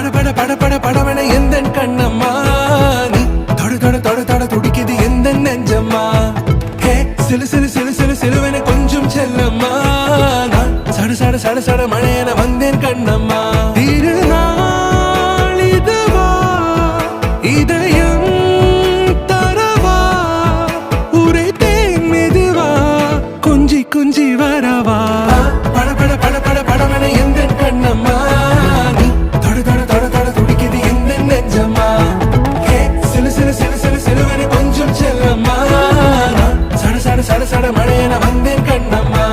பட பட பட பட படவன எந்த கண்ணம்மா நீ தொட தொட தொட தொட துடிக்குது எந்த நெஞ்சம்மா ஹே சிலு சிலு சிலு சிலு சிலுவன கொஞ்சம் செல்லம்மா நான் சட சட சட சட மழையன வந்தேன் கண்ணம்மா திருநாள் இதுவா இதயம் தரவா உரைத்தேன் மெதுவா கொஞ்சி கொஞ்சி வரவா பட பட பட பட படவன எந்த கண்ணம்மா நீ தொட தொட தொட தொட துடிக்குது எந்த நெஞ்சம்மா ஹே சிலு சிலு சிலு சிலு சிலுவன கொஞ்சம் செல்லம்மா நான் சட சட சட சட மழையன வந்தேன் கண்ணம்மா